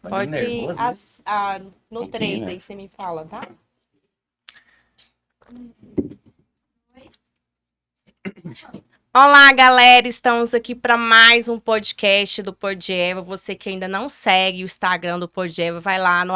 Pode ir nervoso, né? no 3 aí você me fala, tá? Olá, galera! Estamos aqui para mais um podcast do Podeva. Você que ainda não segue o Instagram do Podeva, vai lá no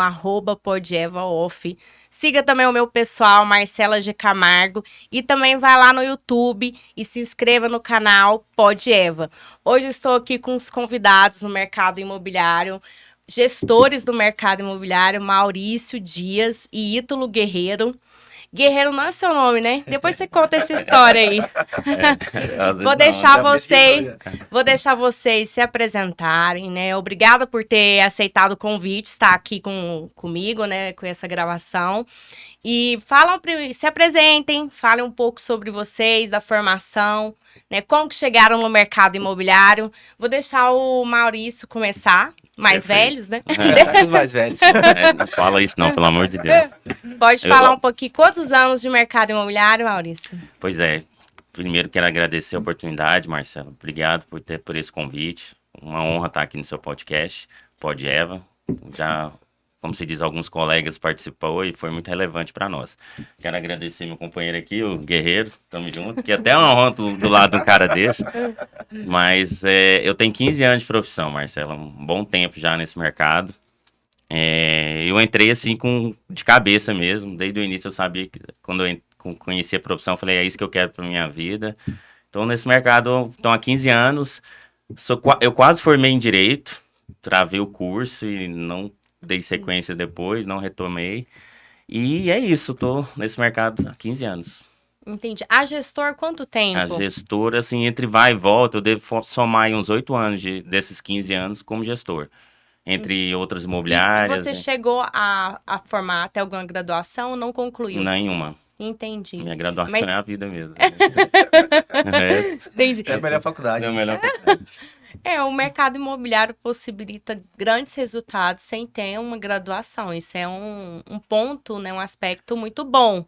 @PodevaOff. Siga também o meu pessoal, Marcela G. Camargo, e também vai lá no YouTube e se inscreva no canal Podeva. Hoje eu estou aqui com os convidados no mercado imobiliário, gestores do mercado imobiliário, Maurício Dias e Ítalo Guerreiro. Guerreiro não é seu nome, né? Depois você conta essa história aí. Vou deixar vocês se apresentarem, né? Obrigada por ter aceitado o convite, estar aqui comigo, né? Com essa gravação. E se apresentem, falem um pouco sobre vocês, da formação, né? Como que chegaram no mercado imobiliário. Vou deixar o Maurício começar. Mais Perfeito. velhos, né? Os mais velhos. Não fala isso não, pelo amor de Deus. Pode falar um pouquinho. Quantos anos de mercado imobiliário, Maurício? Pois é. Primeiro quero agradecer a oportunidade, Marcelo. Obrigado por esse convite. Uma honra estar aqui no seu podcast, Podeva. Já, como se diz, alguns colegas participou e foi muito relevante para nós. Quero agradecer meu companheiro aqui, o Guerreiro. Tamo junto. Que até é uma honra do lado de um cara desse. Mas eu tenho 15 anos de profissão, Marcelo. Um bom tempo já nesse mercado. Eu entrei assim de cabeça mesmo. Desde o início eu sabia que quando eu conheci a profissão, eu falei, é isso que eu quero para minha vida. Então, nesse mercado, estou há 15 anos. Eu quase formei em Direito, travei o curso e não dei sequência depois, não retomei. E é isso, estou nesse mercado há 15 anos. Entendi. A gestor, quanto tempo? A gestora, assim, entre vai e volta, eu devo somar aí uns 8 anos desses 15 anos como gestor. Entre outras imobiliárias. E você chegou a formar até alguma graduação ou não concluiu? Nenhuma. Entendi. Minha graduação é a vida mesmo. Entendi. É a melhor faculdade. É a melhor faculdade. O mercado imobiliário possibilita grandes resultados sem ter uma graduação. Isso é um ponto, né, um aspecto muito bom.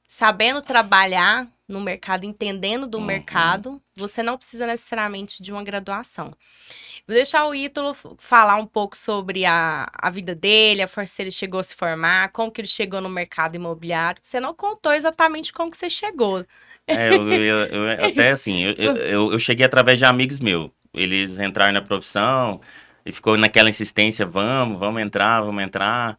Sabendo trabalhar no mercado, entendendo do mercado, você não precisa necessariamente de uma graduação. Vou deixar o Ítalo falar um pouco sobre a vida dele, se ele chegou a se formar, como que ele chegou no mercado imobiliário. Você não contou exatamente como que você chegou. Até assim, eu cheguei através de amigos meus. Eles entraram na profissão e ficou naquela insistência, vamos entrar.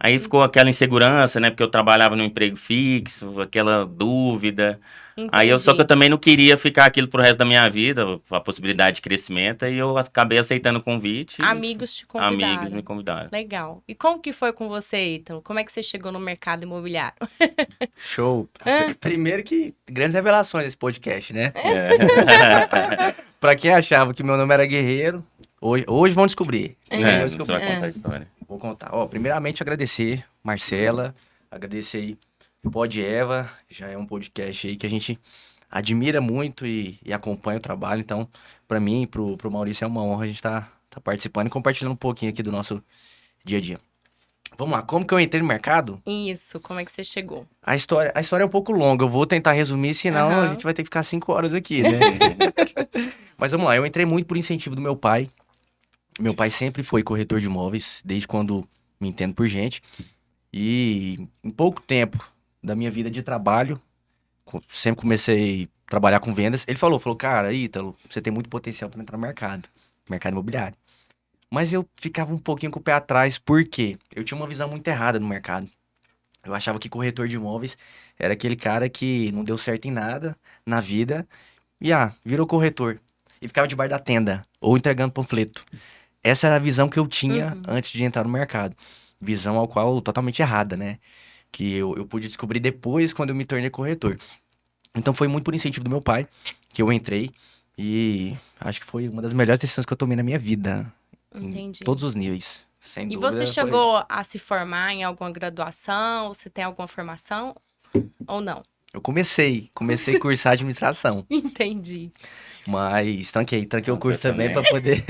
Aí ficou aquela insegurança, né? Porque eu trabalhava num emprego fixo, aquela dúvida. Entendi. Só que eu também não queria ficar aquilo pro resto da minha vida, a possibilidade de crescimento, e eu acabei aceitando o convite. Amigos te convidaram. Amigos me convidaram. Legal. E como que foi com você, Ítalo? Como é que você chegou no mercado imobiliário? Show. Primeiro que grandes revelações desse podcast, né? Pra quem achava que meu nome era Guerreiro, hoje vão descobrir. Você vai contar a história. Vou contar. Primeiramente agradecer, Marcela, agradecer aí Podeva, já é um podcast aí que a gente admira muito e acompanha o trabalho, então pra mim e pro Maurício é uma honra a gente tá participando e compartilhando um pouquinho aqui do nosso dia a dia. Vamos lá, como que eu entrei no mercado? Isso, como é que você chegou? A história é um pouco longa, eu vou tentar resumir, senão a gente vai ter que ficar 5 horas aqui, né? Mas vamos lá, eu entrei muito por incentivo do meu pai. Meu pai sempre foi corretor de imóveis, desde quando me entendo por gente. E em pouco tempo da minha vida de trabalho, sempre comecei a trabalhar com vendas. Ele falou, cara, Ítalo, você tem muito potencial para entrar no mercado imobiliário. Mas eu ficava um pouquinho com o pé atrás, porque eu tinha uma visão muito errada no mercado. Eu achava que corretor de imóveis era aquele cara que não deu certo em nada na vida e virou corretor. E ficava debaixo da tenda, ou entregando panfleto. Essa era a visão que eu tinha antes de entrar no mercado. Visão ao qual totalmente errada, né? Que eu pude descobrir depois, quando eu me tornei corretor. Então foi muito por incentivo do meu pai que eu entrei. E acho que foi uma das melhores decisões que eu tomei na minha vida. Entendi. Em todos os níveis. Sem dúvida. E você chegou a se formar em alguma graduação? Você tem alguma formação ou não? Eu comecei a cursar administração, Entendi. mas tranquei o Não, curso eu também também. pra poder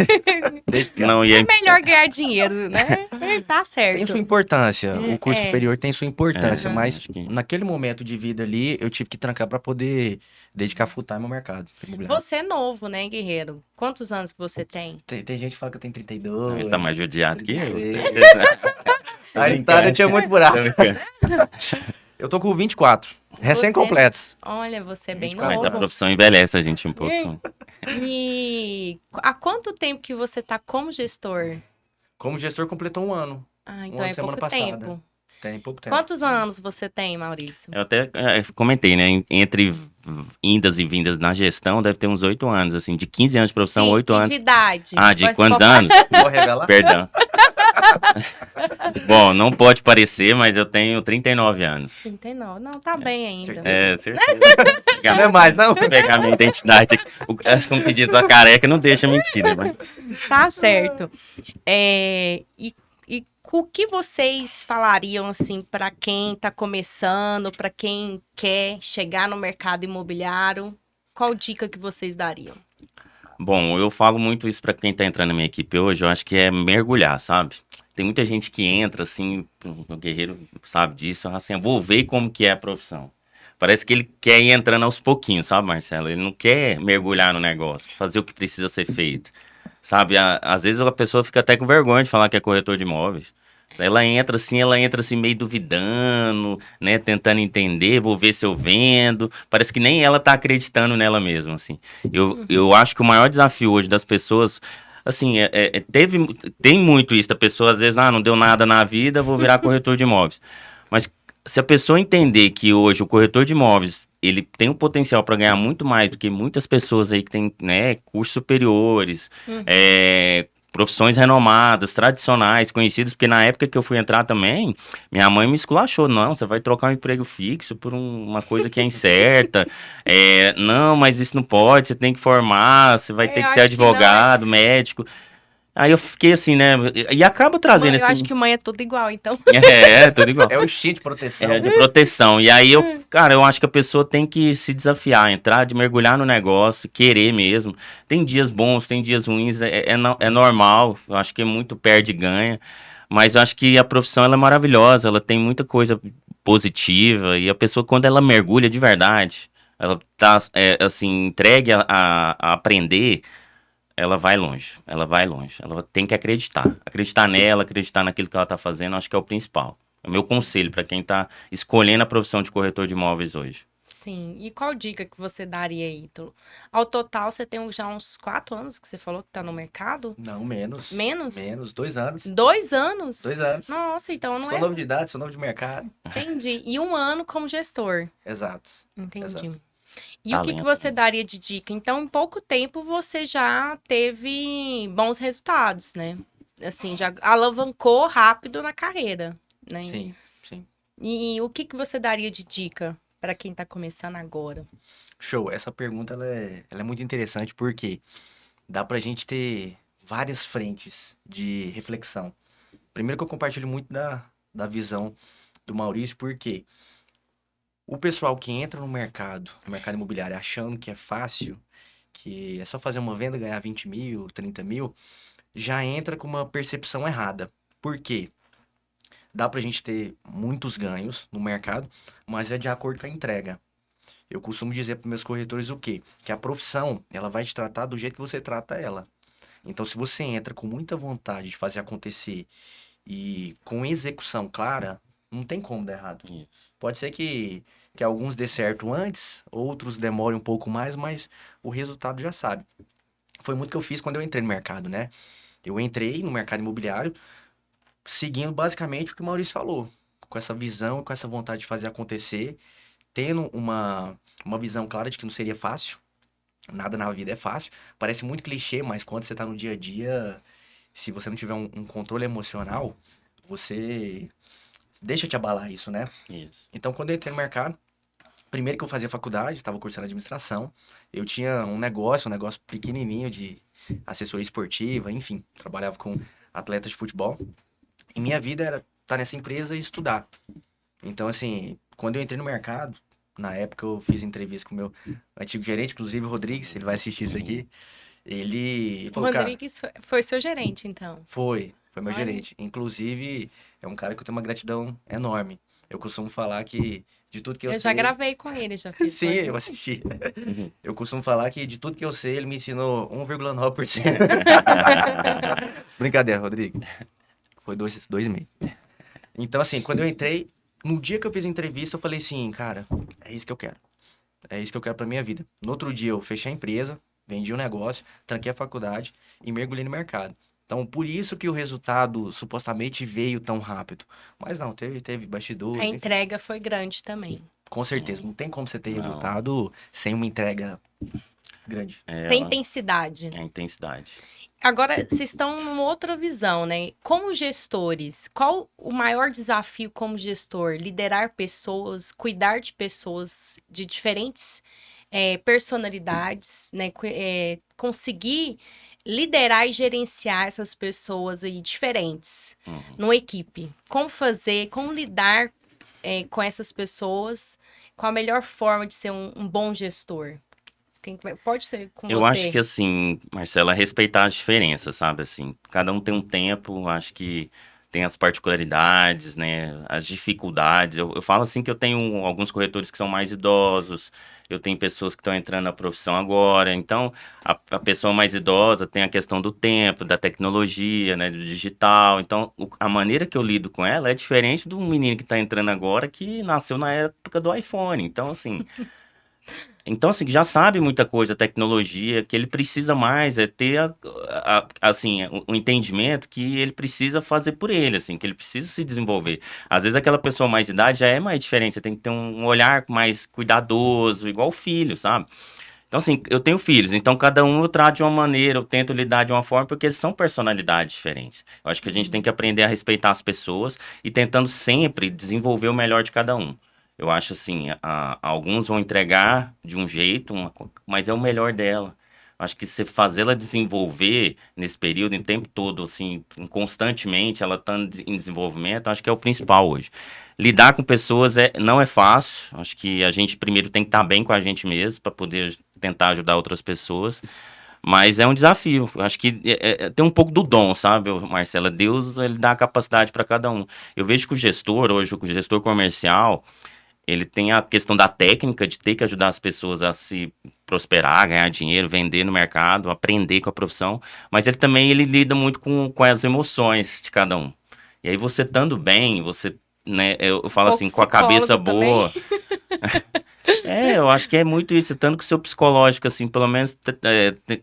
dedicar. Não, e É melhor ganhar dinheiro, né? Tá certo. Tem sua importância, o curso É. superior tem sua importância, Aham. mas Acho que- naquele momento de vida ali, eu tive que trancar pra poder dedicar full time ao mercado imobiliário. Você é novo, né, guerreiro? Quantos anos que você tem? Tem gente que fala que eu tenho Não, ele tá 32, mais judiado que eu. 33. Tô Aí tá, não tinha muito buraco. Tô brincando. Eu tô com 24, recém-completos. Olha, você é bem 24 Mas a novo. profissão envelhece a gente um pouco. E há quanto tempo que você tá como gestor? Como gestor, completou um ano. Ah, Um então ano é semana pouco passada. tempo. Tem pouco tempo. Quantos anos você tem, Maurício? Eu até comentei, né? Entre indas e vindas na gestão, deve ter uns 8 anos, assim, de 15 anos de profissão, Sim, 8 e anos. de idade? Ah, de Mas quantos qual- anos? Vou revelar? Perdão. Bom, não pode parecer, mas eu tenho 39 anos. 39. Não, tá bem ainda. certeza. É, certeza. Não é mais, não? Pegar minha identidade aqui. Como que diz da careca, não deixa mentir, né? Mas... Tá certo. E o que vocês falariam, assim, para quem tá começando, para quem quer chegar no mercado imobiliário? Qual dica que vocês dariam? Bom, eu falo muito isso pra quem tá entrando na minha equipe hoje, eu acho que é mergulhar, sabe? Tem muita gente que entra, assim, o guerreiro sabe disso, assim, eu vou ver como que é a profissão. Parece que ele quer ir entrando aos pouquinhos, sabe, Marcelo? Ele não quer mergulhar no negócio, fazer o que precisa ser feito, sabe? Às vezes a pessoa fica até com vergonha de falar que é corretor de imóveis. Ela entra assim meio duvidando, né, tentando entender, vou ver se eu vendo. Parece que nem ela tá acreditando nela mesma, assim. Eu acho que o maior desafio hoje das pessoas, assim, tem muito isso, da pessoa às vezes, não deu nada na vida, vou virar corretor de imóveis. Mas se a pessoa entender que hoje o corretor de imóveis, ele tem um potencial para ganhar muito mais do que muitas pessoas aí que têm, né, cursos superiores, profissões renomadas, tradicionais, conhecidas, porque na época que eu fui entrar também, minha mãe me esculachou, não, você vai trocar um emprego fixo por uma coisa que é incerta, não, mas isso não pode, você tem que formar, você vai ter Eu que ser acho que não, advogado, médico. Aí eu fiquei assim, né, e acaba trazendo Eu acho que mãe é tudo igual, então. tudo igual. É o instinto de proteção. É, de proteção. E aí cara, eu acho que a pessoa tem que se desafiar, entrar, de mergulhar no negócio, querer mesmo. Tem dias bons, tem dias ruins, é normal. Eu acho que muito perde e ganha. Mas eu acho que a profissão ela é maravilhosa, ela tem muita coisa positiva. E a pessoa, quando ela mergulha de verdade, ela tá, assim, entregue a aprender. Ela vai longe, ela vai longe. Ela tem que acreditar. Acreditar nela, acreditar naquilo que ela tá fazendo, acho que é o principal. É o meu conselho para quem tá escolhendo a profissão de corretor de imóveis hoje. Sim. E qual dica que você daria, Ítalo? Ao total, você tem já uns 4 anos que você falou que tá no mercado? Não, menos. Menos? Menos, 2 anos. 2 anos? 2 anos. Nossa, então não Sou é. novo de idade, sou novo de mercado. Entendi. E 1 ano como gestor. Exato. Entendi. Exato. E o que Talento, você né? daria de dica? Então, em pouco tempo, você já teve bons resultados, né? Assim, já alavancou rápido na carreira, né? Sim, sim. E o que você daria de dica para quem tá começando agora? Show. Essa pergunta ela é muito interessante porque dá pra gente ter várias frentes de reflexão. Primeiro que eu compartilho muito da visão do Maurício, porque o pessoal que entra no mercado imobiliário, achando que é fácil, que é só fazer uma venda, ganhar 20 mil, 30 mil, já entra com uma percepção errada. Por quê? Dá pra gente ter muitos ganhos no mercado, mas é de acordo com a entrega. Eu costumo dizer para meus corretores o quê? Que a profissão, ela vai te tratar do jeito que você trata ela. Então, se você entra com muita vontade de fazer acontecer e com execução clara, não tem como dar errado. Isso. Pode ser que alguns dê certo antes, outros demorem um pouco mais, mas o resultado já sabe. Foi muito que eu fiz quando eu entrei no mercado, né? Eu entrei no mercado imobiliário seguindo basicamente o que o Maurício falou, com essa visão, com essa vontade de fazer acontecer, tendo uma visão clara de que não seria fácil. Nada na vida é fácil. Parece muito clichê, mas quando você tá no dia a dia, se você não tiver um controle emocional, você deixa te abalar isso, né? Isso. Então, quando eu entrei no mercado, primeiro que eu fazia faculdade, estava cursando administração, eu tinha um negócio pequenininho de assessoria esportiva, enfim, trabalhava com atletas de futebol. E minha vida era estar nessa empresa e estudar. Então, assim, quando eu entrei no mercado, Na época eu fiz entrevista com o meu antigo gerente, inclusive o Rodrigues, ele vai assistir isso aqui. Ele O falou, cara, Rodrigues foi seu gerente, então. foi meu Olha. gerente. Inclusive, é um cara que eu tenho uma gratidão enorme. Eu costumo falar que de tudo que eu Eu já sei. gravei com ele, já fiz Sim, eu podcast. assisti. Eu costumo falar que de tudo que eu sei, ele me ensinou 1,9%. Brincadeira, Rodrigo. Foi 2,5. Então, assim, quando eu entrei, no dia que eu fiz a entrevista, eu falei assim, cara, é isso que eu quero. É isso que eu quero pra minha vida. No outro dia, eu fechei a empresa, vendi o negócio, tranquei a faculdade e mergulhei no mercado. Então, por isso que o resultado supostamente veio tão rápido. Mas não, teve A bastidores, enfim. entrega foi grande também. Com certeza, não tem como você ter Não, resultado sem uma entrega grande. Sem intensidade. é a intensidade. Agora, vocês estão numa outra visão, né? Como gestores, qual o maior desafio como gestor? Liderar pessoas, cuidar de pessoas de diferentes personalidades, né? Conseguir liderar e gerenciar essas pessoas aí diferentes Uhum. numa equipe. Como fazer, como lidar com essas pessoas, qual a melhor forma de ser um bom gestor? Pode ser com Eu você. acho que assim, Marcela, respeitar as diferenças, sabe? Assim, cada um tem um tempo, acho que tem as particularidades, né? As dificuldades. Eu falo assim que eu tenho alguns corretores que são mais idosos, eu tenho pessoas que estão entrando na profissão agora. Então, a pessoa mais idosa tem a questão do tempo, da tecnologia, né? Do digital. Então, a maneira que eu lido com ela é diferente do menino que está entrando agora que nasceu na época do iPhone. Então, assim, já sabe muita coisa, tecnologia, que ele precisa mais é ter, assim, o entendimento que ele precisa fazer por ele, assim, que ele precisa se desenvolver. Às vezes aquela pessoa mais de idade já é mais diferente, você tem que ter um olhar mais cuidadoso, igual o filho, sabe? Então, assim, eu tenho filhos, então cada um eu trato de uma maneira, eu tento lidar de uma forma, porque eles são personalidades diferentes. Eu acho que a gente tem que aprender a respeitar as pessoas e tentando sempre desenvolver o melhor de cada um. Eu acho assim, alguns vão entregar de um jeito, mas é o melhor dela. Acho que você fazê-la desenvolver nesse período, em tempo todo, assim, constantemente, ela estando em desenvolvimento, acho que é o principal hoje. Lidar com pessoas não é fácil. Acho que a gente primeiro tem que estar bem com a gente mesmo para poder tentar ajudar outras pessoas. Mas é um desafio. Acho que tem um pouco do dom, sabe, Marcela? Deus, ele dá a capacidade para cada um. Eu vejo que o gestor, hoje, o gestor comercial, ele tem a questão da técnica de ter que ajudar as pessoas a se prosperar, ganhar dinheiro, vender no mercado, aprender com a profissão. Mas ele lida muito com as emoções de cada um. E aí você estando bem, você, né, eu falo Pouco assim, com a cabeça psicólogo também. boa. Eu acho que é muito isso, tanto que o seu psicológico, assim, pelo menos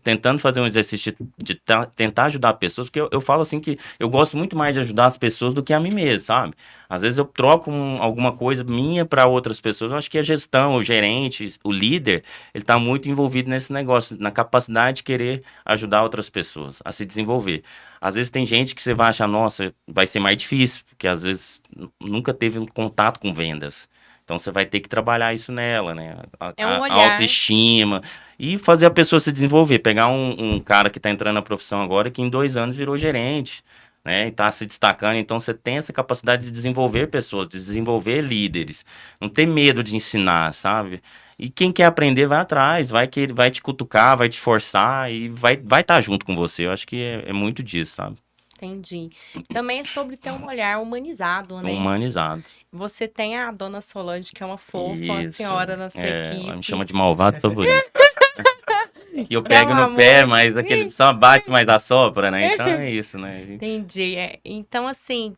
tentando fazer um exercício de tentar ajudar pessoas, porque eu falo assim que eu gosto muito mais de ajudar as pessoas do que a mim mesmo, sabe? Às vezes eu troco alguma coisa minha para outras pessoas, eu acho que a gestão, o gerente, o líder, ele tá muito envolvido nesse negócio, na capacidade de querer ajudar outras pessoas a se desenvolver. Às vezes tem gente que você vai achar, nossa, vai ser mais difícil, porque às vezes nunca teve um contato com vendas. Então você vai ter que trabalhar isso nela, né? É um A olhar. autoestima e fazer a pessoa se desenvolver. Pegar um cara que está entrando na profissão agora que em 2 anos virou gerente, né? E está se destacando. Então você tem essa capacidade de desenvolver pessoas, de desenvolver líderes. Não ter medo de ensinar, sabe? E quem quer aprender vai atrás, vai te cutucar, vai te forçar e vai estar junto com você. Eu acho que é muito disso, sabe? Entendi. Também é sobre ter um olhar humanizado, né? Humanizado. Você tem a dona Solange, que é uma fofa, uma Isso. senhora na sua Ela me equipe. chama de malvado favorito. Que eu Que é pego um no pé, amor. mas aquele só bate, mas assopra, né? Então é isso, né? Entendi. Então, assim,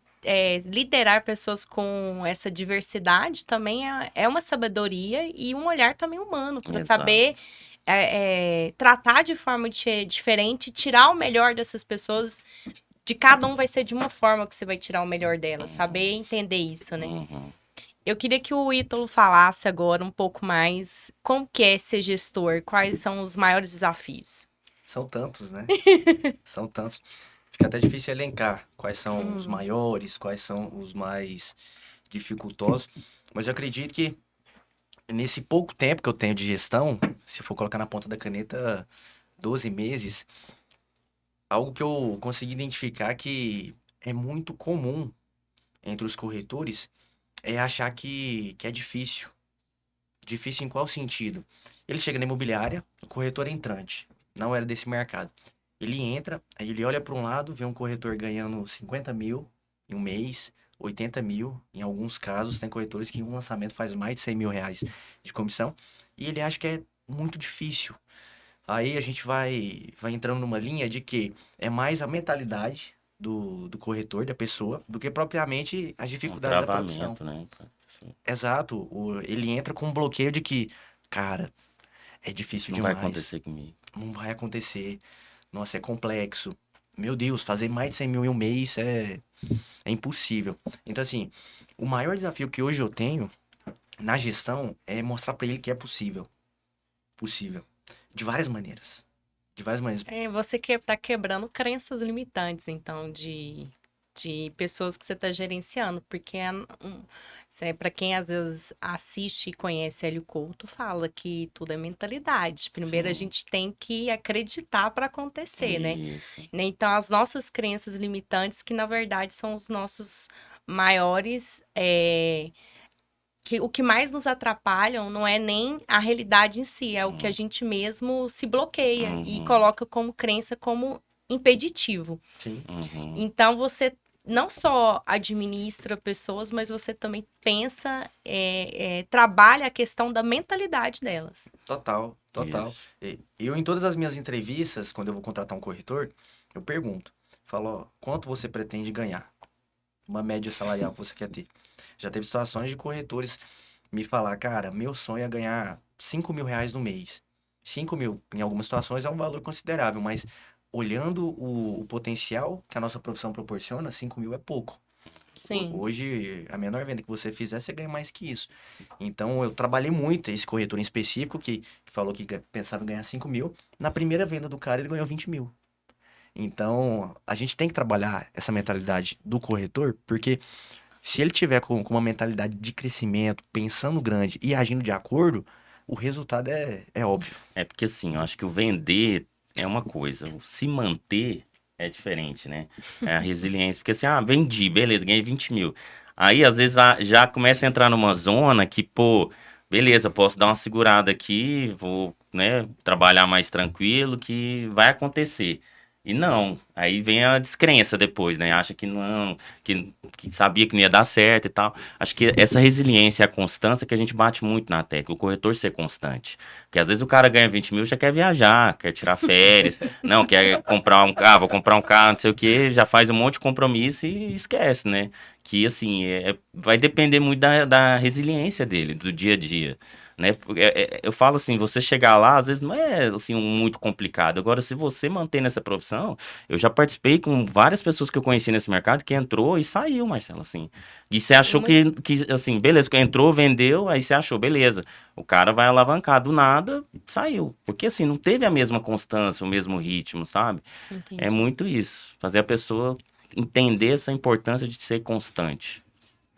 liderar pessoas com essa diversidade também é uma sabedoria e um olhar também humano, para Exato. saber tratar de forma diferente, tirar o melhor dessas pessoas. De cada um vai ser de uma forma que você vai tirar o melhor dela, saber entender isso, né? Uhum. Eu queria que o Ítalo falasse agora um pouco mais como que é ser gestor, quais são os maiores desafios. São tantos, né? São tantos. Fica até difícil elencar quais são os maiores, quais são os mais dificultosos. Mas eu acredito que nesse pouco tempo que eu tenho de gestão, se for colocar na ponta da caneta 12 meses, algo que eu consegui identificar que é muito comum entre os corretores é achar que é difícil. Difícil em qual sentido? Ele chega na imobiliária, o corretor é entrante, não era desse mercado. Ele entra, aí ele olha para um lado, vê um corretor ganhando 50 mil em um mês, 80 mil, em alguns casos, tem corretores que em um lançamento faz mais de 100 mil reais de comissão, e ele acha que é muito difícil. Aí a gente vai entrando numa linha de que é mais a mentalidade do corretor, da pessoa, do que propriamente as Um dificuldades da profissão. travamento, né? Assim, Exato, ele entra com um bloqueio de que, cara, é difícil não vai demais, acontecer comigo. não vai acontecer, nossa, é complexo. Meu Deus, fazer mais de 100 mil em um mês é impossível. Então, assim, o maior desafio que hoje eu tenho na gestão é mostrar para ele que é possível. Possível. De várias maneiras. De várias maneiras. Você que tá quebrando crenças limitantes, então, de pessoas que você tá gerenciando, porque para quem às vezes assiste e conhece Hélio Couto, fala que tudo é mentalidade. Primeiro a Sim. gente tem que acreditar para acontecer, né? Isso. Então, as nossas crenças limitantes, que na verdade são os nossos maiores. O que mais nos atrapalham não é nem a realidade em si, é o que a gente mesmo se bloqueia e Uhum. coloca como crença como impeditivo. Sim. Uhum. Então, você não só administra pessoas, mas você também pensa, trabalha a questão da mentalidade delas. Total, total. Isso. Eu, em todas as minhas entrevistas, quando eu vou contratar um corretor, eu pergunto. Falo, ó, quanto você pretende ganhar? Uma média salarial que você quer ter. Já teve situações de corretores me falar, cara, meu sonho é ganhar 5 mil reais no mês. 5 mil, em algumas situações, é um valor considerável, mas olhando o potencial que a nossa profissão proporciona, 5 mil é pouco. Sim. Hoje, a menor venda que você fizer, você ganha mais que isso. Então, eu trabalhei muito, esse corretor em específico, que falou que pensava em ganhar 5 mil. Na primeira venda do cara, ele ganhou 20 mil. Então, a gente tem que trabalhar essa mentalidade do corretor, porque se ele tiver com uma mentalidade de crescimento, pensando grande e agindo de acordo, o resultado é óbvio. É porque assim, eu acho que o vender é uma coisa, o se manter é diferente, né? É a resiliência. Porque assim, vendi, beleza, ganhei 20 mil. Aí, às vezes, já começa a entrar numa zona que, pô, beleza, posso dar uma segurada aqui, vou, né, trabalhar mais tranquilo, que vai acontecer. E não, aí vem a descrença depois, né? Acha que não, que sabia que não ia dar certo e tal. Acho que essa resiliência e a constância que a gente bate muito na tecla, o corretor ser constante. Porque às vezes o cara ganha 20 mil, já quer viajar, quer tirar férias, não, quer comprar um carro, vou comprar um carro, não sei o que, já faz um monte de compromisso e esquece, né? Que assim, vai depender muito da resiliência dele, do dia a dia. Né? Eu falo assim, você chegar lá, às vezes não é assim muito complicado. Agora, se você manter nessa profissão, eu já participei com várias pessoas que eu conheci nesse mercado que entrou e saiu, Marcelo, assim. E você achou que assim, beleza, entrou, vendeu, aí você achou, beleza. O cara vai alavancar do nada, saiu. Porque assim, não teve a mesma constância, o mesmo ritmo, sabe? Entendi. É muito isso. Fazer a pessoa entender essa importância de ser constante.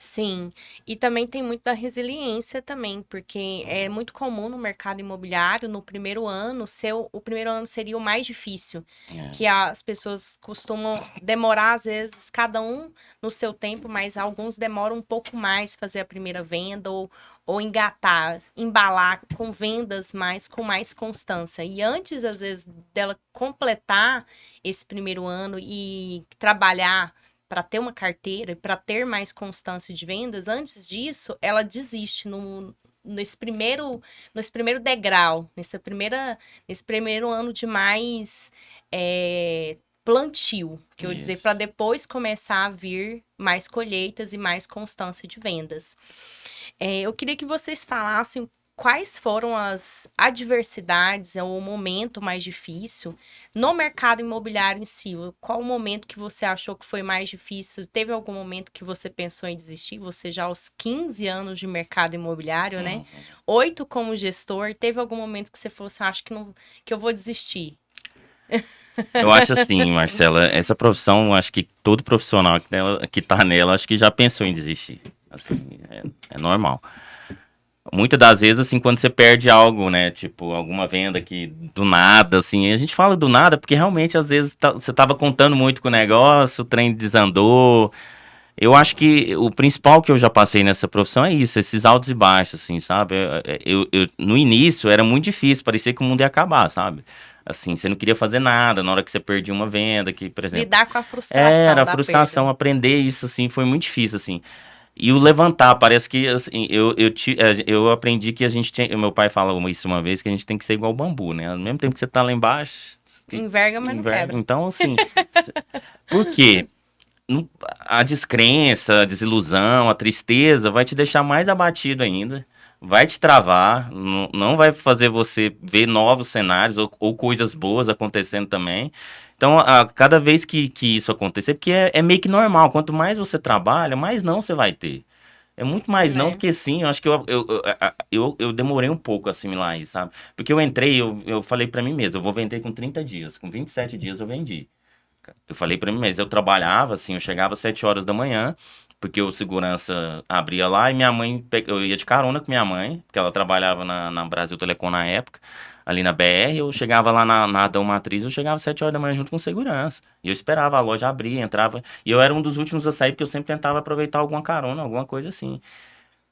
Sim, e também tem muito da resiliência também, porque é muito comum no mercado imobiliário, no primeiro ano, o primeiro ano seria o mais difícil, que as pessoas costumam demorar, às vezes, cada um no seu tempo, mas alguns demoram um pouco mais fazer a primeira venda ou engatar, embalar com vendas com mais constância. E antes, às vezes, dela completar esse primeiro ano e trabalhar para ter uma carteira, para ter mais constância de vendas, antes disso, ela desiste nesse primeiro degrau, nesse primeiro ano de mais plantio, que eu vou dizer, para depois começar a vir mais colheitas e mais constância de vendas. Eu queria que vocês falassem quais foram as adversidades ou o momento mais difícil no mercado imobiliário em si. Qual o momento que você achou que foi mais difícil? Teve algum momento que você pensou em desistir? Você já aos 15 anos de mercado imobiliário, né? 8 como gestor. Teve algum momento que você falou assim, acho que eu vou desistir? Eu acho assim, Marcela, essa profissão, acho que todo profissional que tá nela, acho que já pensou em desistir. Assim, é normal. Muitas das vezes, assim, quando você perde algo, né, tipo, alguma venda que do nada, assim, a gente fala do nada porque realmente, às vezes, você tava contando muito com o negócio, o trem desandou, Eu acho que o principal que eu já passei nessa profissão é isso, esses altos e baixos, assim, sabe? No início era muito difícil, parecia que o mundo ia acabar, sabe? Assim, você não queria fazer nada na hora que você perdia uma venda, que, por exemplo... Lidar com a frustração Era a da frustração, perda. aprender isso, assim, foi muito difícil, assim. E o levantar, parece que, assim, eu aprendi que a gente tinha... Meu pai falou isso uma vez, que a gente tem que ser igual o bambu, né? Ao mesmo tempo que você tá lá embaixo... Enverga, mas não quebra. Então, assim... Por quê? não- A descrença, a desilusão, a tristeza vai te deixar mais abatido ainda, vai te travar, não vai fazer você ver novos cenários ou coisas boas acontecendo também. Então, cada vez que isso acontecer, porque é meio que normal, quanto mais você trabalha, mais não você vai ter. É muito mais não do Né? que sim. Eu acho que eu demorei um pouco a assimilar isso, sabe? Porque eu entrei, eu falei pra mim mesmo, eu vou vender com 30 dias. Com 27 dias eu vendi. Eu falei pra mim, mas eu trabalhava, assim, eu chegava às 7 horas da manhã, porque o segurança abria lá e minha mãe, eu ia de carona com minha mãe, porque ela trabalhava na Brasil Telecom na época, ali na BR, eu chegava lá na Adão Matriz, eu chegava às 7 horas da manhã junto com segurança. E eu esperava a loja abrir, entrava, e eu era um dos últimos a sair, porque eu sempre tentava aproveitar alguma carona, alguma coisa assim.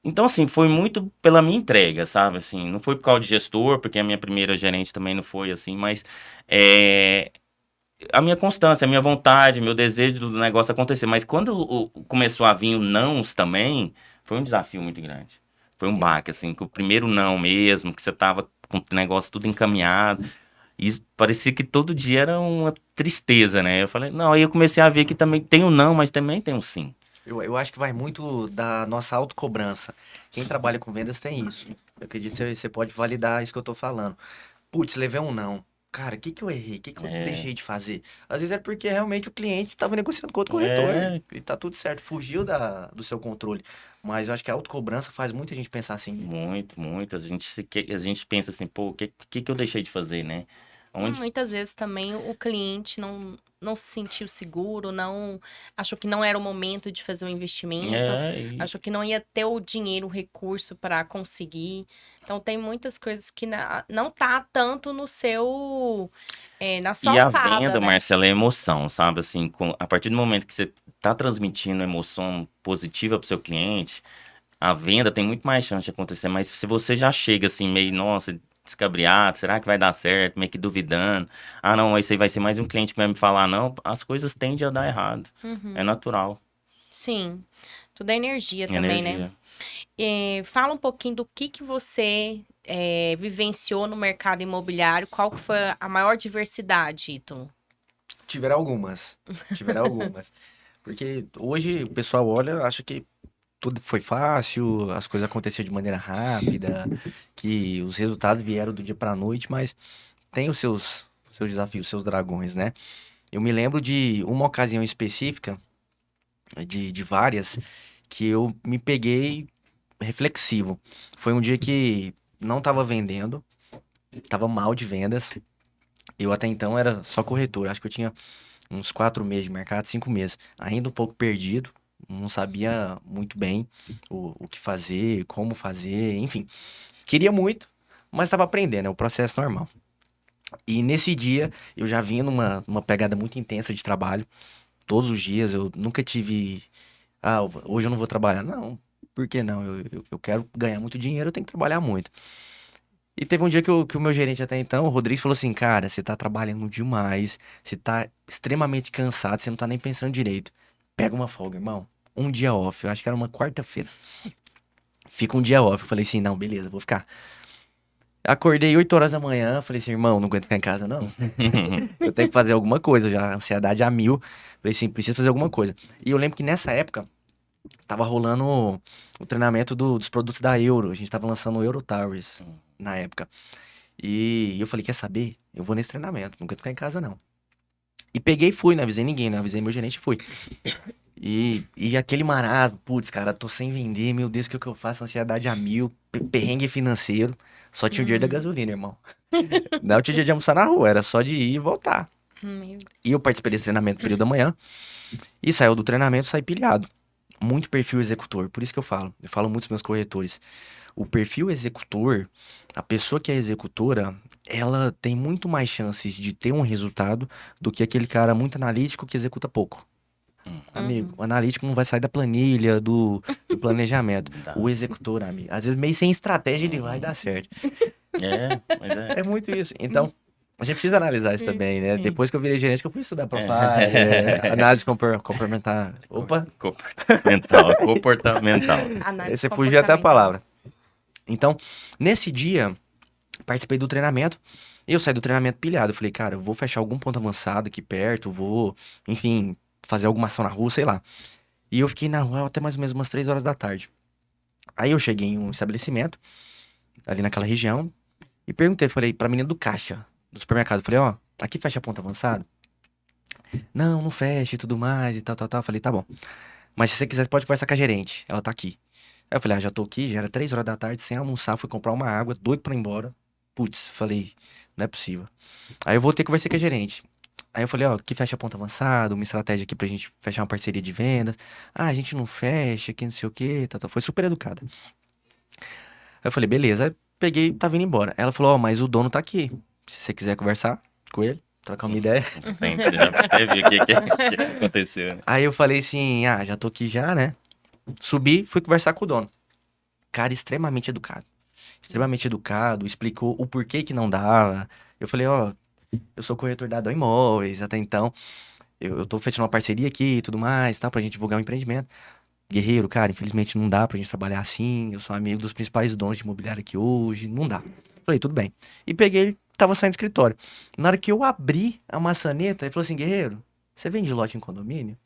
Então, assim, foi muito pela minha entrega, sabe? Assim, não foi por causa de gestor, porque a minha primeira gerente também não foi assim, mas é, a minha constância, a minha vontade, meu desejo do negócio acontecer. Mas quando começou a vir o nãos também, foi um desafio muito grande. Foi um baque, assim, que o primeiro não mesmo, que você tava com o negócio tudo encaminhado. E parecia que todo dia era uma tristeza, né? Eu falei, não, aí eu comecei a ver que também tem o não, mas também tem o sim. Eu acho que vai muito da nossa autocobrança. Quem trabalha com vendas tem isso. Eu acredito que você pode validar isso que eu tô falando. Putz, levei um não. Cara, o que que eu errei? O que que eu É, deixei de fazer? Às vezes é porque realmente o cliente estava negociando com outro corretor é e tá tudo certo, fugiu do seu controle. Mas eu acho que a autocobrança faz muita gente pensar assim. muito, muito. A gente pensa assim, pô, o que eu deixei de fazer, né? Onde Muitas vezes também o cliente não se sentiu seguro, não achou que não era o momento de fazer um investimento, e achou que não ia ter o dinheiro, o recurso para conseguir. Então tem muitas coisas que não tá tanto no seu, na sua E a alçada, venda, né? Marcela, é emoção, sabe? Assim, a partir do momento que você está transmitindo emoção positiva para o seu cliente, a venda tem muito mais chance de acontecer. Mas se você já chega assim, meio, nossa, descabriado, será que vai dar certo? Meio que duvidando. Ah, não, esse aí vai ser mais um cliente que vai me falar, não, as coisas tendem a dar errado. É Uhum. natural, Sim, tudo é energia também, né? energia. Fala um pouquinho do que você vivenciou no mercado imobiliário, qual que foi a maior diversidade, Ítalo? Tiveram algumas. Tiveram algumas. Porque hoje o pessoal olha, acha que tudo foi fácil, as coisas aconteceram de maneira rápida, que os resultados vieram do dia para noite, mas tem os seus desafios, os seus dragões, né? Eu me lembro de uma ocasião específica, de várias, que eu me peguei reflexivo. Foi um dia que não estava vendendo, estava mal de vendas. Eu até então era só corretor, acho que eu tinha uns 4 meses de mercado, 5 meses, ainda um pouco perdido, não sabia muito bem o que fazer, como fazer, enfim. Queria muito, mas estava aprendendo, é o processo normal. E nesse dia eu já vinha numa pegada muito intensa de trabalho, todos os dias, eu nunca tive, ah, hoje eu não vou trabalhar. Não, por que não? Eu quero ganhar muito dinheiro, eu tenho que trabalhar muito. E teve um dia que o meu gerente até então, o Rodrigues, falou assim, cara, você tá trabalhando demais, você tá extremamente cansado, você não tá nem pensando direito. Pega uma folga, irmão. Um dia off, eu acho que era uma quarta-feira. Fica um dia off. Eu falei assim, não, beleza, vou ficar. Acordei 8 horas da manhã, falei assim, irmão, não aguento ficar em casa, não. Eu tenho que fazer alguma coisa, já, ansiedade a mil. Falei assim, preciso fazer alguma coisa. E eu lembro que nessa época, tava rolando o treinamento dos produtos da Euro. A gente tava lançando o Euro Towers na época. E eu falei, quer saber? Eu vou nesse treinamento, não quero ficar em casa, não. E peguei e fui, não avisei ninguém, não avisei meu gerente e fui. E aquele marasmo, putz, cara, tô sem vender, meu Deus, o que é que eu faço? Ansiedade a mil, perrengue financeiro. Só tinha o dinheiro da Uhum. gasolina, irmão. Não tinha dia de almoçar na rua, era só de ir e voltar. Meu E eu participei desse treinamento no período da manhã. E saiu do treinamento, saí pilhado. Muito perfil executor, por isso que eu falo muito com meus corretores. O perfil executor, a pessoa que é executora, ela tem muito mais chances de ter um resultado do que aquele cara muito analítico que executa pouco. Amigo, o analítico não vai sair da planilha, do planejamento. O executor, amigo, às vezes meio sem estratégia ele vai dar certo. Mas é. É muito isso. Então, a gente precisa analisar isso também, né? Sim. Depois que eu virei gerente, que eu fui estudar Profile, análise complementar. Opa, Comportamental. Análise você fugiu até a comportamental. palavra. Então, nesse dia, participei do treinamento. Eu saí do treinamento pilhado. Eu falei, cara, eu vou fechar algum ponto avançado aqui perto, vou, enfim, fazer alguma ação na rua, sei lá. E eu fiquei na rua até mais ou menos umas 3 horas da tarde. Aí eu cheguei em um estabelecimento, ali naquela região, e perguntei, falei, pra menina do caixa, do supermercado, falei, ó, aqui fecha ponto avançado? Não, não fecha e tudo mais e tal. Falei, tá bom. Mas se você quiser, você pode conversar com a gerente, ela tá aqui. Aí eu falei, já tô aqui, já era 3 horas da tarde, sem almoçar, fui comprar uma água, doido pra ir embora. Putz, falei, não é possível. Aí eu voltei e conversei com a gerente. Aí eu falei, ó, que fecha ponto avançado, uma estratégia aqui pra gente fechar uma parceria de vendas. Ah, a gente não fecha, que não sei o quê, tal. Foi super educada. Aí eu falei, beleza. Aí peguei e tava indo embora. Ela falou, ó, mas o dono tá aqui. Se você quiser conversar com ele, trocar uma ideia. Você já até viu o que aconteceu, né? Aí eu falei assim, já tô aqui já, né? Subi, fui conversar com o dono. Cara extremamente educado. Extremamente educado, explicou o porquê que não dava. Eu falei, ó, eu sou corretor da Adão Imóveis, até então. Eu tô fechando uma parceria aqui e tudo mais, tá? Pra gente divulgar um empreendimento. Guerreiro, cara, infelizmente não dá pra gente trabalhar assim. Eu sou amigo dos principais donos de imobiliário aqui hoje. Não dá. Falei, tudo bem. E peguei, ele tava saindo do escritório. Na hora que eu abri a maçaneta, ele falou assim, Guerreiro, você vende lote em condomínio?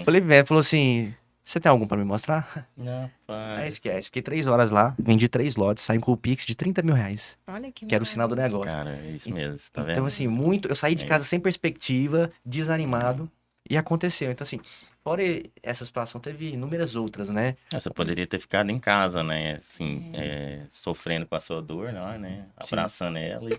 Falei, velho, ele falou assim, você tem algum pra me mostrar? Não, Aí pai. esquece, fiquei 3 horas lá, vendi 3 lotes, saí com o Pix de 30 mil reais, Olha que que era o sinal do negócio. Cara, é isso mesmo, tá vendo? Então, assim, eu saí de É casa sem perspectiva, desanimado, e aconteceu. Então, assim, fora essa situação, teve inúmeras outras, né? Você poderia ter ficado em casa, né? Assim, sofrendo com a sua dor, não, né? Abraçando ela.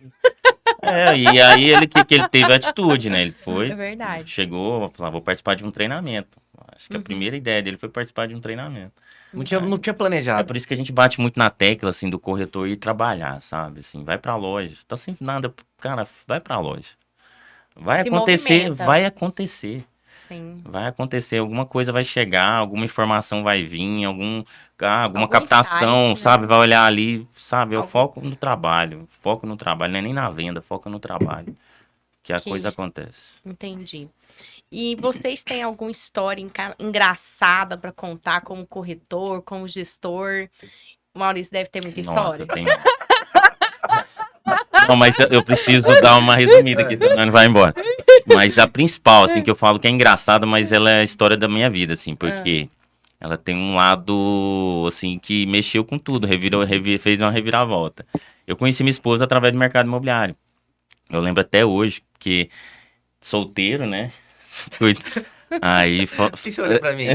E aí ele que ele teve atitude, né? Ele foi, É verdade. chegou, falou, vou participar de um treinamento. Acho que a primeira ideia dele foi participar de um treinamento. Não tinha É planejado. por isso que a gente bate muito na tecla, assim, do corretor ir trabalhar, sabe? Assim, vai pra loja. Tá sem nada, cara, vai pra loja. Vai Se acontecer, movimenta. vai acontecer. Sim. Vai acontecer, alguma coisa vai chegar, alguma informação vai vir, alguma Algum captação, insight, né? sabe? Vai olhar ali, sabe? Eu Algum- foco no trabalho, não é nem na venda, foca no trabalho, que a Que- coisa acontece. Entendi. E vocês têm alguma história engraçada pra contar como corretor, como gestor? O Maurício deve ter muita Nossa, história. tem... Não, mas eu preciso dar uma resumida aqui, senão não vai embora. Mas a principal, assim, que eu falo que é engraçada, mas ela é a história da minha vida, assim, porque ela tem um lado, assim, que mexeu com tudo, fez uma reviravolta. Eu conheci minha esposa através do mercado imobiliário. Eu lembro até hoje, que solteiro, né? Aí... Por que você olha pra mim?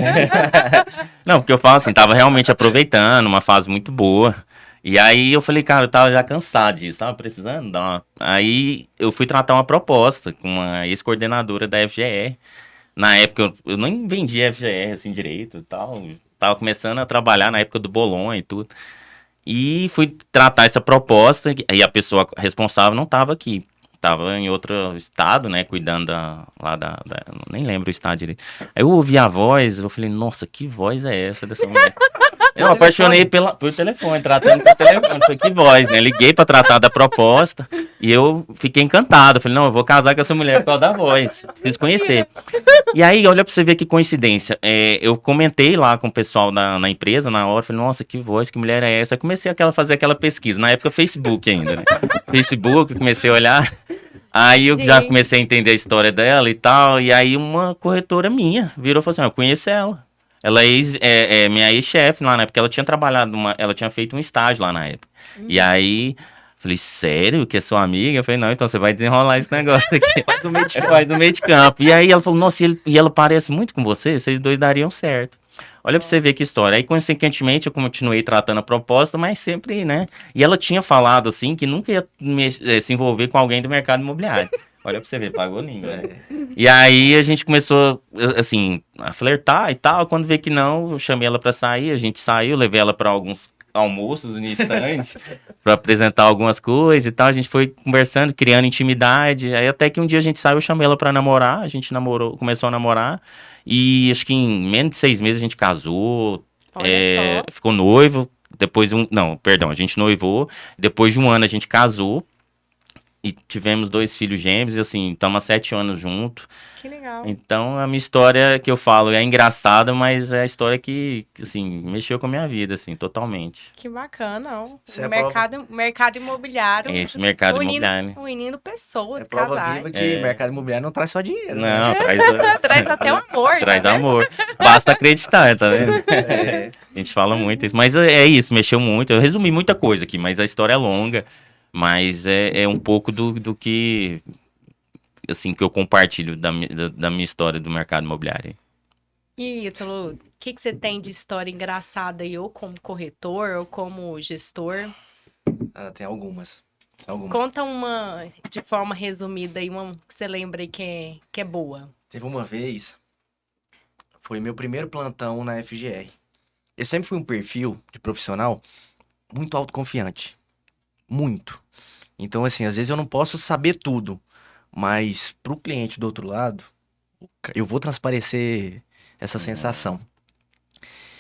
Não, porque eu falo assim, tava realmente aproveitando, uma fase muito boa. E aí eu falei, cara, eu tava já cansado disso, tava precisando dar uma... Aí eu fui tratar uma proposta com uma ex-coordenadora da FGR. Na época eu nem vendia FGR assim direito e tal. Tava começando a trabalhar na época do Bolonha e tudo. E fui tratar essa proposta, e a pessoa responsável não tava aqui. Tava em outro estado, né, cuidando nem lembro o estado direito. Aí eu ouvi a voz, eu falei, nossa, que voz é essa dessa mulher? Eu apaixonei por telefone, tratando por telefone. Falei, que voz, né? Liguei pra tratar da proposta e eu fiquei encantado. Falei, não, eu vou casar com essa mulher por causa da voz. Fiz conhecer. E aí, olha pra você ver que coincidência. Eu comentei lá com o pessoal na empresa, na hora, falei, nossa, que voz, que mulher é essa? Eu comecei a fazer aquela pesquisa. Na época, Facebook ainda, né? Facebook, comecei a olhar. Aí eu já comecei a entender a história dela e tal. E aí uma corretora minha virou e falou assim, eu conheço ela. Ela é minha ex-chefe lá na época, ela tinha trabalhado, ela tinha feito um estágio lá na época. E aí, falei, sério, que é sua amiga? Eu falei, não, então você vai desenrolar esse negócio aqui. Faz do meio de campo. E aí ela falou, nossa, e ela parece muito com você, vocês dois dariam certo. Olha pra você ver que história. Aí, consequentemente, eu continuei tratando a proposta, mas sempre, né? E ela tinha falado, assim, que nunca ia se envolver com alguém do mercado imobiliário. Olha pra você ver, pagou língua. Né? E aí a gente começou, assim, a flertar e tal. Quando vê que não, eu chamei ela pra sair, a gente saiu, levei ela pra alguns almoços no estande para apresentar algumas coisas e tal. A gente foi conversando, criando intimidade. Aí até que um dia a gente saiu, eu chamei ela para namorar. A gente namorou, começou a namorar. E acho que em menos de 6 meses a gente casou. Olha só. Ficou noivo. Depois não, perdão, a gente noivou. Depois de um ano a gente casou. E tivemos 2 filhos gêmeos, e assim, estamos há 7 anos juntos. Que legal. Então, a minha história que eu falo é engraçada, mas é a história que assim, mexeu com a minha vida, assim, totalmente. Que bacana. Ó. Você O é mercado imobiliário. Esse mercado unindo, imobiliário. unindo pessoas, É prova casais. viva que mercado imobiliário não traz só dinheiro. né? Não, Traz até o amor. traz né? amor. Basta acreditar, tá vendo? É. A gente fala muito isso. Mas é isso, mexeu muito. Eu resumi muita coisa aqui, mas a história é longa. Mas é um pouco do que, assim, que eu compartilho da minha história do mercado imobiliário. E, Ítalo, o que você tem de história engraçada aí, ou como corretor, ou como gestor? Tem algumas. Conta uma de forma resumida aí, uma que você lembra aí que é boa. Teve uma vez, foi meu primeiro plantão na FGR. Eu sempre fui um perfil de profissional muito autoconfiante. Muito. Então, assim, às vezes eu não posso saber tudo, mas pro cliente do outro lado, eu vou transparecer essa sensação.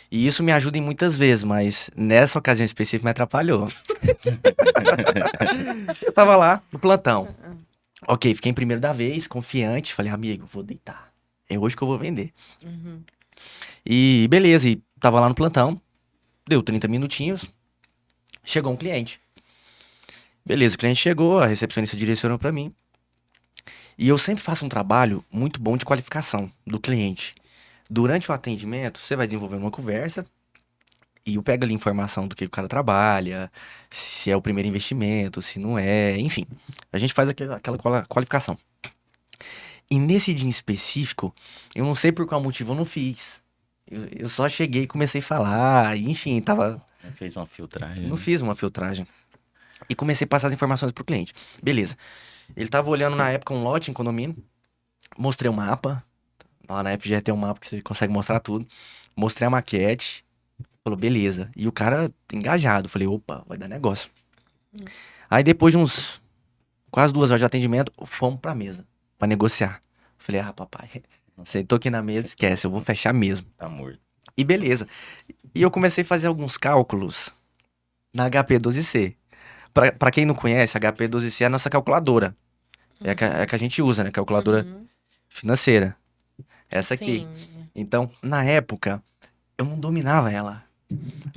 E isso me ajuda em muitas vezes, mas nessa ocasião específica me atrapalhou. Eu tava lá no plantão. Ok, fiquei em primeiro da vez, confiante. Falei, amigo, vou deitar. É hoje que eu vou vender. Uhum. E beleza, e tava lá no plantão. Deu 30 minutinhos. Chegou um cliente. Beleza, o cliente chegou, a recepcionista direcionou pra mim. E eu sempre faço um trabalho muito bom de qualificação do cliente. Durante o atendimento, você vai desenvolvendo uma conversa e eu pego ali informação do que o cara trabalha, se é o primeiro investimento, se não é, enfim. A gente faz aquela qualificação. E nesse dia em específico, eu não sei por qual motivo eu não fiz. Eu só cheguei e comecei a falar, e, enfim, tava... Fez uma filtragem. Não fiz uma filtragem. E comecei a passar as informações pro cliente. Beleza. Ele tava olhando na época um lote em condomínio. Mostrei o mapa. Lá na FGE tem um mapa que você consegue mostrar tudo. Mostrei a maquete. Falou, beleza. E o cara engajado. Falei, opa, vai dar negócio. Aí depois de uns quase 2 horas de atendimento, fomos pra mesa pra negociar. Falei, papai, sentou aqui na mesa, esquece, eu vou fechar mesmo. Tá morto. E beleza. E eu comecei a fazer alguns cálculos na HP12C. Pra quem não conhece, a HP12C é a nossa calculadora. É a que a gente usa, né? Calculadora financeira. Essa aqui. Sim. Então, na época, eu não dominava ela.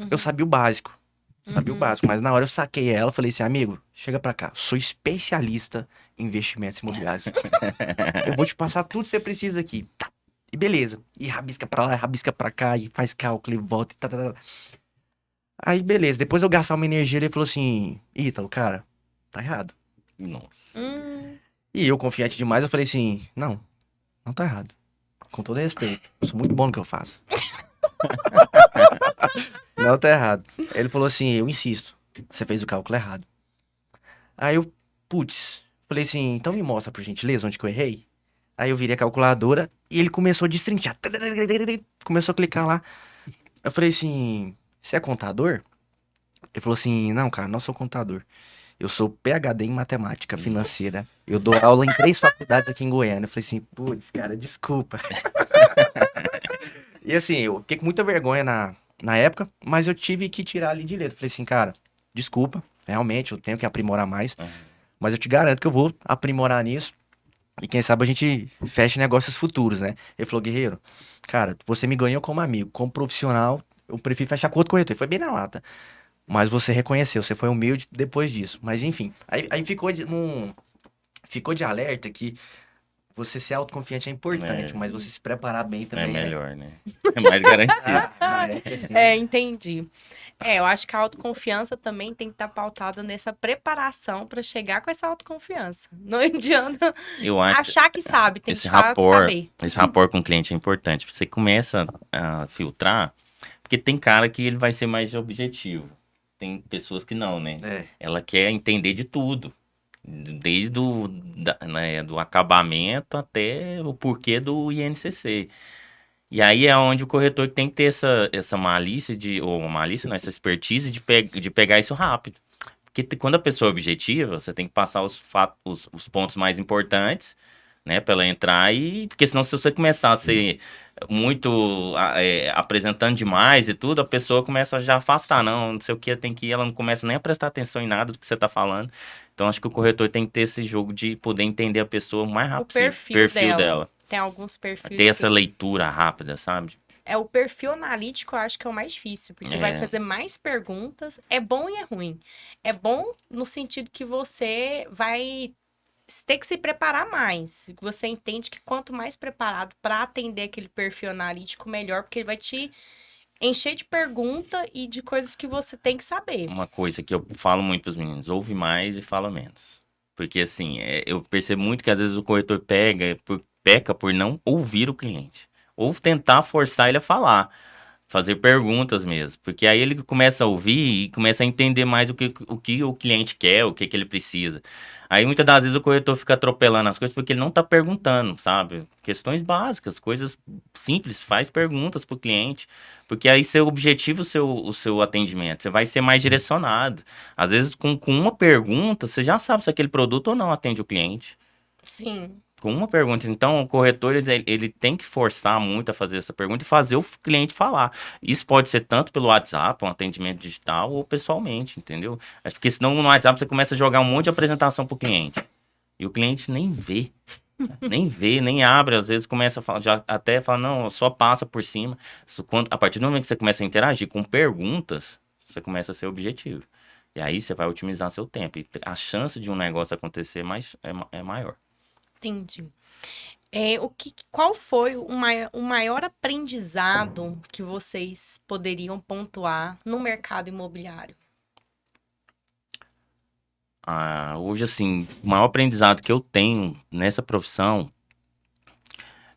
Eu sabia o básico. Sabia o básico. Mas na hora eu saquei ela e falei assim, amigo, chega pra cá. Sou especialista em investimentos imobiliários. Eu vou te passar tudo que você precisa aqui. Tá. E beleza. E rabisca pra lá, rabisca pra cá, e faz cálculo, e volta, e tá. Aí, beleza. Depois eu gastar uma energia, ele falou assim, Ítalo, cara, tá errado. Nossa. E eu, confiante demais, eu falei assim, não tá errado. Com todo respeito. Eu sou muito bom no que eu faço. Não tá errado. Ele falou assim, eu insisto, você fez o cálculo errado. Aí eu, falei assim, então me mostra por gentileza onde que eu errei. Aí eu virei a calculadora e ele começou a destrinchar. Começou a clicar lá. Eu falei assim, você é contador? Ele falou assim, não, cara, não sou contador. Eu sou PhD em matemática financeira. Eu dou aula em 3 faculdades aqui em Goiânia. Eu falei assim, cara, desculpa. E assim, eu fiquei com muita vergonha na época, mas eu tive que tirar ali de letra. Falei assim, cara, desculpa, realmente eu tenho que aprimorar mais. Mas eu te garanto que eu vou aprimorar nisso. E quem sabe a gente feche negócios futuros, né? Ele falou, Guerreiro, cara, você me ganhou como amigo, como profissional, eu prefiro fechar com outro corretor. E foi bem na lata. Mas você reconheceu, você foi humilde depois disso. Mas enfim, aí ficou de alerta que você ser autoconfiante é importante, mas você se preparar bem também. É melhor, né? É mais garantido. Entendi. Eu acho que a autoconfiança também tem que estar pautada nessa preparação para chegar com essa autoconfiança. Não adianta Eu acho achar que sabe, tem que esse de fato saber. Esse rapport com o cliente é importante. Você começa a filtrar, porque tem cara que ele vai ser mais objetivo. Tem pessoas que não, né? Ela quer entender de tudo. Desde do acabamento até o porquê do INCC. E aí é onde o corretor tem que ter essa malícia não, essa expertise de pegar isso rápido. Porque quando a pessoa é objetiva, você tem que passar os pontos mais importantes, né, para ela entrar porque senão se você começar a ser muito apresentando demais e tudo, a pessoa começa a já afastar, não sei o que, tem que ir, ela não começa nem a prestar atenção em nada do que você tá falando. Então acho que o corretor tem que ter esse jogo de poder entender a pessoa o mais rápido possível. O perfil dela. Tem alguns perfis. Ter essa leitura rápida, sabe? O perfil analítico, eu acho que é o mais difícil, porque vai fazer mais perguntas. É bom e é ruim. É bom no sentido que você vai ter que se preparar mais. Você entende que quanto mais preparado para atender aquele perfil analítico, melhor, porque ele vai te encher de pergunta e de coisas que você tem que saber. Uma coisa que eu falo muito pros meninos, ouve mais e fala menos. Porque assim, eu percebo muito que às vezes o corretor peca por não ouvir o cliente. Ou tentar forçar ele a falar. Fazer perguntas mesmo. Porque aí ele começa a ouvir e começa a entender mais o que o cliente quer, o que ele precisa. Aí muitas das vezes o corretor fica atropelando as coisas porque ele não tá perguntando, sabe? Questões básicas, coisas simples, faz perguntas pro cliente. Porque aí seu objetivo, o seu atendimento, você vai ser mais direcionado. Às vezes com uma pergunta, você já sabe se aquele produto ou não atende o cliente. Sim. Com uma pergunta. Então, o corretor, ele tem que forçar muito a fazer essa pergunta e fazer o cliente falar. Isso pode ser tanto pelo WhatsApp, um atendimento digital, ou pessoalmente, entendeu? Porque senão no WhatsApp você começa a jogar um monte de apresentação pro cliente. E o cliente nem vê. Nem vê, nem abre. Às vezes começa a falar, já até fala, não, só passa por cima. A partir do momento que você começa a interagir com perguntas, você começa a ser objetivo. E aí você vai otimizar seu tempo. E a chance de um negócio acontecer é maior. Entendi. Qual foi o maior aprendizado que vocês poderiam pontuar no mercado imobiliário? Hoje, assim, o maior aprendizado que eu tenho nessa profissão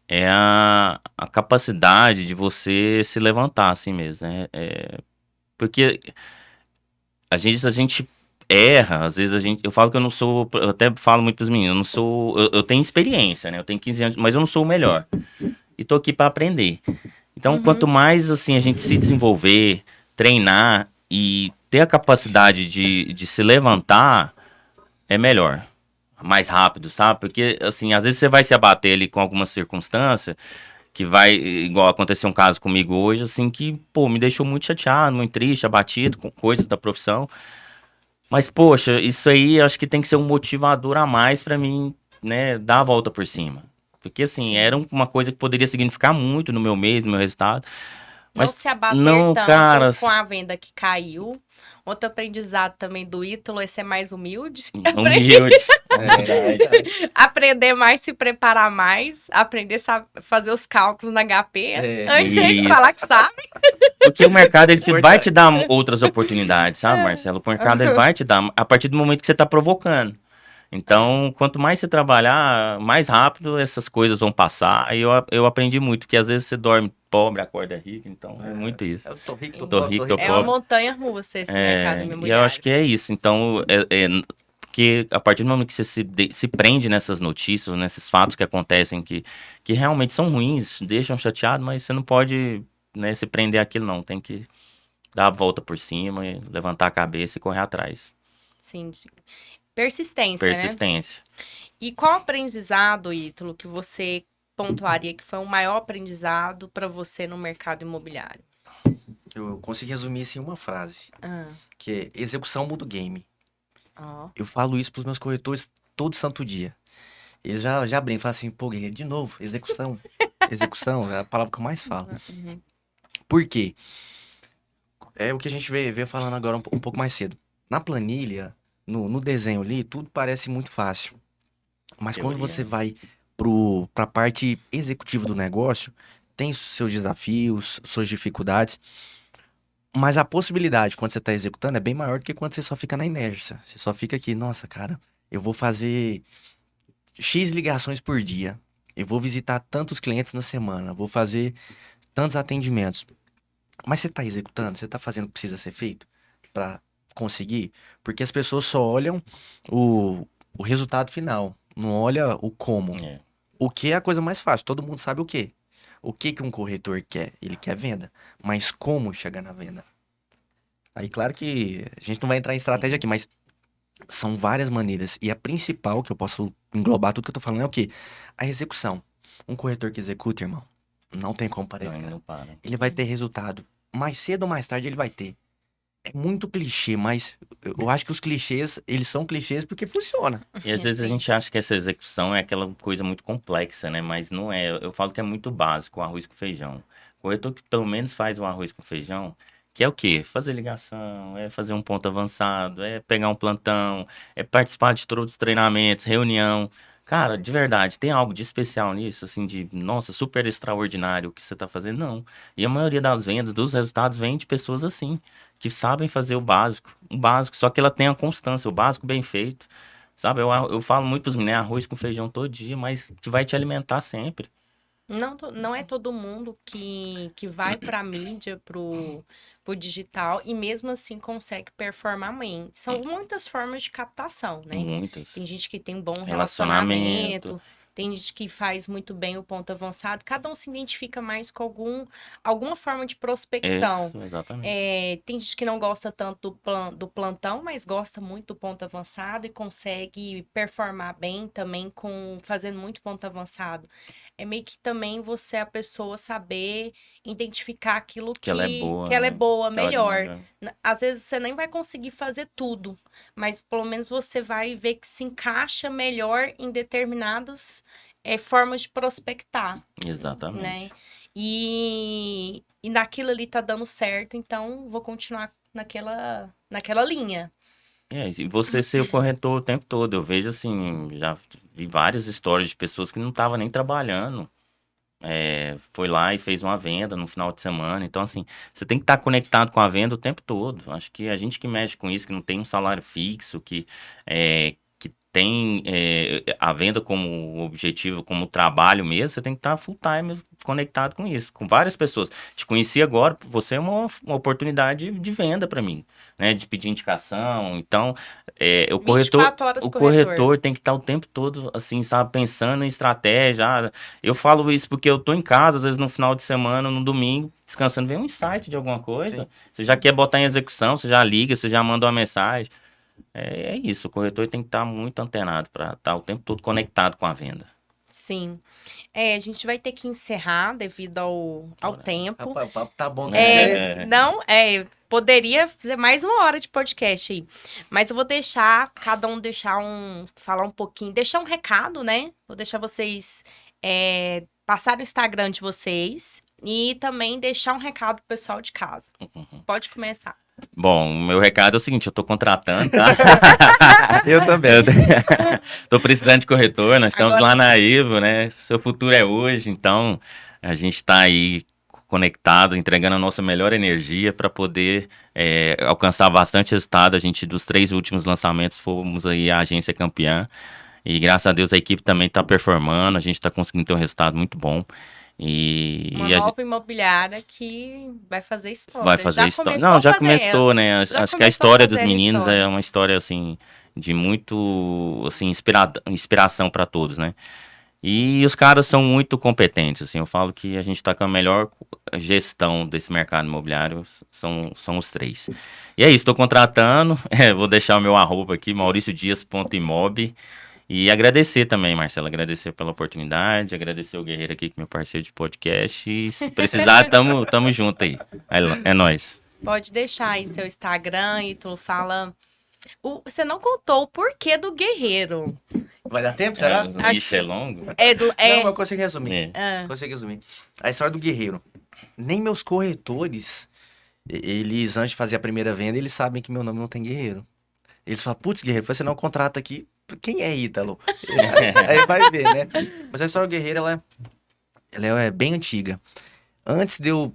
é a capacidade de você se levantar assim mesmo, né? Porque a gente erra, às vezes eu falo que eu não sou, eu até falo muito pros meninos, eu não sou, eu tenho experiência, né? Eu tenho 15 anos, mas eu não sou o melhor. E tô aqui para aprender. Então, quanto mais, assim, a gente se desenvolver, treinar e ter a capacidade de se levantar, é melhor. Mais rápido, sabe? Porque, assim, às vezes você vai se abater ali com alguma circunstância que vai, igual aconteceu um caso comigo hoje, assim, que, pô, me deixou muito chateado, muito triste, abatido com coisas da profissão. Mas, poxa, isso aí acho que tem que ser um motivador a mais pra mim, né, dar a volta por cima. Porque, assim, era uma coisa que poderia significar muito no meu mês, no meu resultado. Mas não se abater tanto cara, com a venda que caiu. Outro aprendizado também do Ítalo é ser mais humilde. Humilde. Aprender mais, se preparar mais. Aprender a fazer os cálculos na HP. Antes de falar que sabe. Porque o mercado ele vai te dar outras oportunidades, sabe, Marcelo? O mercado ele vai te dar a partir do momento que você está provocando. Então, quanto mais você trabalhar, mais rápido essas coisas vão passar. E eu aprendi muito, que às vezes você dorme pobre, acorda rico, então é muito isso. Eu tô rico, tô pobre. É uma montanha russa esse mercado imobiliário. E eu acho que é isso. Então, porque a partir do momento que você se prende nessas notícias, nesses fatos que acontecem, que realmente são ruins, deixam chateado, mas você não pode, né, se prender àquilo, não. Tem que dar a volta por cima, levantar a cabeça e correr atrás. Sim, persistência, né? E qual aprendizado, Ítalo, que você pontuaria que foi o maior aprendizado para você no mercado imobiliário? Eu consegui resumir isso em uma frase, que é execução muda o game. Eu falo isso pros meus corretores todo santo dia. Eles já brincam, falam assim, pô, Guerreiro, de novo, execução. Execução é a palavra que eu mais falo. Por quê? É o que a gente veio falando agora um pouco mais cedo. Na planilha, no desenho ali, tudo parece muito fácil. Mas quando você vai pra parte executiva do negócio, tem seus desafios, suas dificuldades. Mas a possibilidade, quando você está executando, é bem maior do que quando você só fica na inércia. Você só fica aqui, nossa, cara, eu vou fazer X ligações por dia. Eu vou visitar tantos clientes na semana. Vou fazer tantos atendimentos. Mas você está executando? Você está fazendo o que precisa ser feito para conseguir? Porque as pessoas só olham o resultado final. Não olha o como. O que é a coisa mais fácil. Todo mundo sabe o quê. O que que um corretor quer? Ele quer venda. Mas como chegar na venda? Aí, claro que a gente não vai entrar em estratégia aqui, mas são várias maneiras. E a principal, que eu posso englobar tudo que eu tô falando, é o quê? A execução. Um corretor que executa, irmão, não tem como parar esse Não, cara. não para. Ele vai ter resultado. Mais cedo ou mais tarde ele vai ter. É muito clichê, mas eu acho que os clichês, eles são clichês porque funciona. E às vezes a Sim. gente acha que essa execução é aquela coisa muito complexa, né? Mas não é. Eu falo que é muito básico, o arroz com feijão. O corretor que pelo menos faz o arroz com feijão, que é o quê? Fazer ligação, é fazer um ponto avançado, é pegar um plantão, é participar de todos os treinamentos, reunião. Cara, de verdade, tem algo de especial nisso, assim, de, nossa, super extraordinário o que você tá fazendo? Não. E a maioria das vendas, dos resultados, vem de pessoas assim, que sabem fazer o básico, só que ela tem a constância, o básico bem feito. Sabe, eu falo muito pros meninos, arroz com feijão todo dia, mas que vai te alimentar sempre. Não, não é todo mundo que vai para a mídia, pro digital, e mesmo assim consegue performar bem. São muitas formas de captação, né? Muitas. Tem gente que tem um bom Relacionamento. relacionamento, tem gente que faz muito bem o ponto avançado. Cada um se identifica mais com alguma forma de prospecção. Isso, exatamente. Tem gente que não gosta tanto do plantão, mas gosta muito do ponto avançado e consegue performar bem também fazendo muito ponto avançado. É meio que também você, a pessoa, saber identificar aquilo Que ela é boa, que ela é né? boa, Que ela é melhor. melhor. Às vezes você nem vai conseguir fazer tudo, mas pelo menos você vai ver que se encaixa melhor em determinadas formas de prospectar, né? Exatamente. E naquilo ali tá dando certo, então vou continuar naquela linha. E você ser o corretor o tempo todo. Eu vejo assim, já vi várias histórias de pessoas que não estavam nem trabalhando. Foi lá e fez uma venda no final de semana. Então, assim, você tem que estar conectado com a venda o tempo todo. Acho que a gente que mexe com isso, que não tem um salário fixo, que tem a venda como objetivo, como trabalho mesmo, você tem que estar full time conectado com isso, com várias pessoas. Te conheci agora, você é uma oportunidade de venda para mim, né? De pedir indicação. Então, o corretor. 24 horas O corretor. corretor tem que estar o tempo todo, assim, sabe, pensando em estratégia. Eu falo isso porque eu tô em casa, às vezes no final de semana, no domingo, descansando, vem um insight de alguma coisa. Sim. Você já quer botar em execução, você já liga, você já manda uma mensagem. É isso, o corretor tem que estar muito antenado para estar o tempo todo conectado com a venda. Sim. A gente vai ter que encerrar devido ao tempo. Rapaz, o papo tá bom, né? Não, poderia fazer mais uma hora de podcast aí. Mas eu vou deixar, cada um falar um pouquinho, deixar um recado, né? Vou deixar vocês passar o Instagram de vocês e também deixar um recado pro pessoal de casa. Pode começar. Bom, o meu recado é o seguinte, eu tô contratando, tá? Eu também. Tô precisando de corretor, nós estamos Agora- lá na Ivo, né? Seu futuro é hoje, então a gente tá aí conectado, entregando a nossa melhor energia para poder alcançar bastante resultado. A gente, dos 3 últimos lançamentos, fomos aí a agência campeã. E graças a Deus a equipe também tá performando, a gente tá conseguindo ter um resultado muito bom. Uma nova imobiliária que vai fazer história. Vai fazer Já história. começou Não, a já fazer. começou, né? Já Acho que a começou a história dos fazer a meninos história. é uma história, assim, de muito, assim, inspiração para todos, né? E os caras são muito competentes, assim. Eu falo que a gente tá com a melhor gestão desse mercado imobiliário, são os 3. E é isso, tô contratando, vou deixar o meu arroba aqui, mauriciodias.imob. E agradecer também, Marcelo, agradecer pela oportunidade, agradecer o Guerreiro aqui, que é meu parceiro de podcast. E se precisar, tamo junto aí. É nóis. Pode deixar aí seu Instagram e tu fala. Você não contou o porquê do guerreiro. Vai dar tempo, será? O Acho bicho que- é longo? Não, mas eu consigo resumir. É. Consigo resumir. A história do guerreiro. Nem meus corretores, eles, antes de fazer a primeira venda, eles sabem que meu nome não tem guerreiro. Eles falam, putz, guerreiro, você não contrata aqui. Quem é Ítalo? Aí vai ver, né? Mas a história do guerreiro, ela é bem antiga. Antes de eu,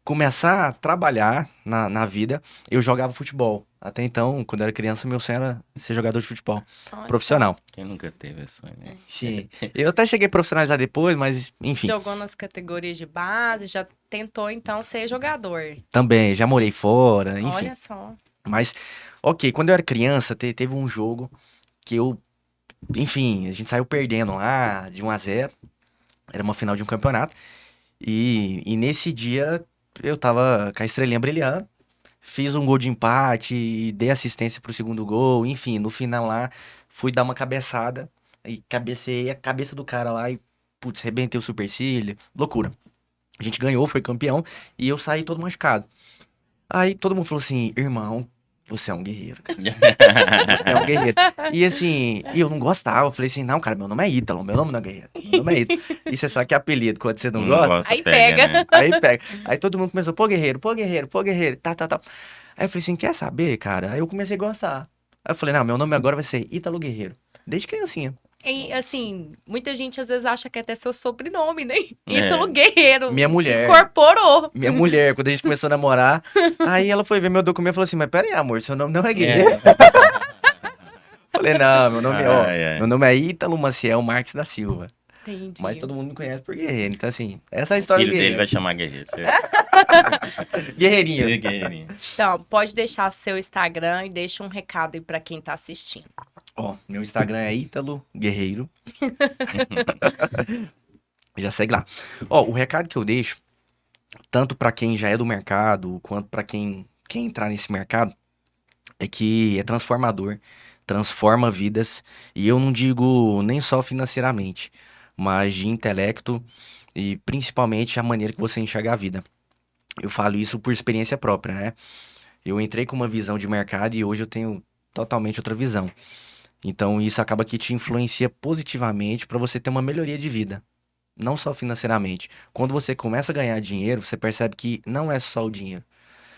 começar a trabalhar na vida, eu jogava futebol. Até então, quando eu era criança, meu sonho era ser jogador de futebol Olha profissional. Quem nunca teve esse sonho, né? Sim. Eu até cheguei a profissionalizar depois, mas enfim. Jogou nas categorias de base, já tentou então ser jogador. Também, já morei fora, enfim. Olha só. Mas, ok, quando eu era criança, teve um jogo que eu, enfim, a gente saiu perdendo lá de 1-0. Era uma final de um campeonato. E nesse dia eu tava com a estrelinha brilhando. Fiz um gol de empate, e dei assistência pro segundo gol. Enfim, no final lá, fui dar uma cabeçada. E cabecei a cabeça do cara lá e, putz, rebentei o supercílio. Loucura. A gente ganhou, foi campeão. E eu saí todo machucado. Aí todo mundo falou assim, irmão, você é um guerreiro, cara. Você é um guerreiro. E assim, e eu não gostava. Eu falei assim, não, cara, meu nome é Ítalo, meu nome não é guerreiro. Meu nome é Ítalo. E você sabe que é apelido quando você não gosta? Aí pega. Né? Aí pega. Aí todo mundo começou, pô, guerreiro, pô, guerreiro, pô, guerreiro, tá. Aí eu falei assim, quer saber, cara? Aí eu comecei a gostar. Aí eu falei, não, meu nome agora vai ser Ítalo Guerreiro. Desde criancinha. E, assim, muita gente às vezes acha que é até seu sobrenome, né? É. Ítalo Guerreiro. Minha mulher. Incorporou. Minha mulher, quando a gente começou a namorar, aí ela foi ver meu documento e falou assim, mas pera aí, amor, seu nome não é guerreiro. Falei, não, meu nome, meu nome é Ítalo Maciel Marques da Silva. Entendi. Mas todo mundo me conhece por guerreiro. Então, assim, essa é a O história filho do dele vai guerreiro. chamar Guerreiro. Guerreirinho. Guerreirinho. Então, pode deixar seu Instagram e deixa um recado aí pra quem tá assistindo. Ó, meu Instagram é Ítalo Guerreiro. Já segue lá. Ó, o recado que eu deixo, tanto pra quem já é do mercado, quanto pra quem quer entrar nesse mercado, é que é transformador, transforma vidas, e eu não digo nem só financeiramente, mas de intelecto e principalmente a maneira que você enxerga a vida. Eu falo isso por experiência própria, né? Eu entrei com uma visão de mercado e hoje eu tenho totalmente outra visão. Então isso acaba que te influencia positivamente para você ter uma melhoria de vida, não só financeiramente. Quando você começa a ganhar dinheiro, você percebe que não é só o dinheiro.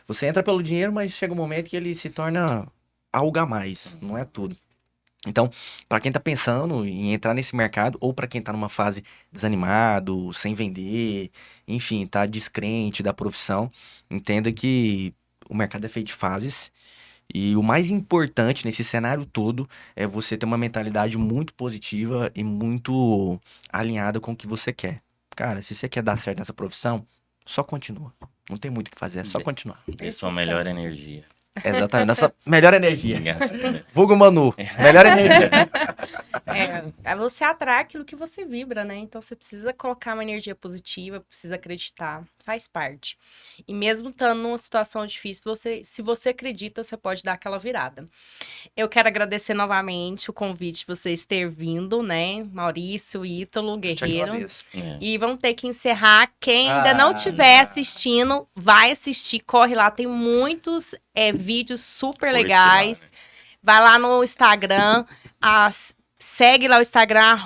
Você entra pelo dinheiro, mas chega um momento que ele se torna algo a mais, não é tudo. Então, para quem tá pensando em entrar nesse mercado, ou para quem tá numa fase desanimado, sem vender, enfim, tá descrente da profissão, entenda que o mercado é feito de fases. E o mais importante nesse cenário todo é você ter uma mentalidade muito positiva e muito alinhada com o que você quer. Cara, se você quer dar certo nessa profissão, só continua. Não tem muito o que fazer, é só continuar. Dê sua melhor energia. Exatamente, nossa melhor energia. Obrigado. Vulgo Manu, melhor energia. É você atrai aquilo que você vibra, né? Então você precisa colocar uma energia positiva, precisa acreditar, faz parte. E mesmo estando numa situação difícil, se você acredita, você pode dar aquela virada. Eu quero agradecer novamente o convite de vocês ter vindo, né? Maurício, Ítalo, Te Guerreiro. agradeço. É. E vamos ter que encerrar. Quem ainda não estiver assistindo, vai assistir, corre lá, tem muitos vídeos super Curte legais. Vai lá no Instagram, segue lá o Instagram,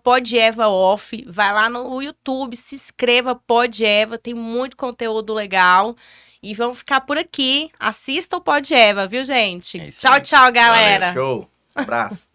@PodEvaOff. Vai lá no YouTube, se inscreva, PodEva, tem muito conteúdo legal. E vamos ficar por aqui. Assista o PodEva, viu, gente? É isso Tchau, aí. tchau, galera. Show. Abraço.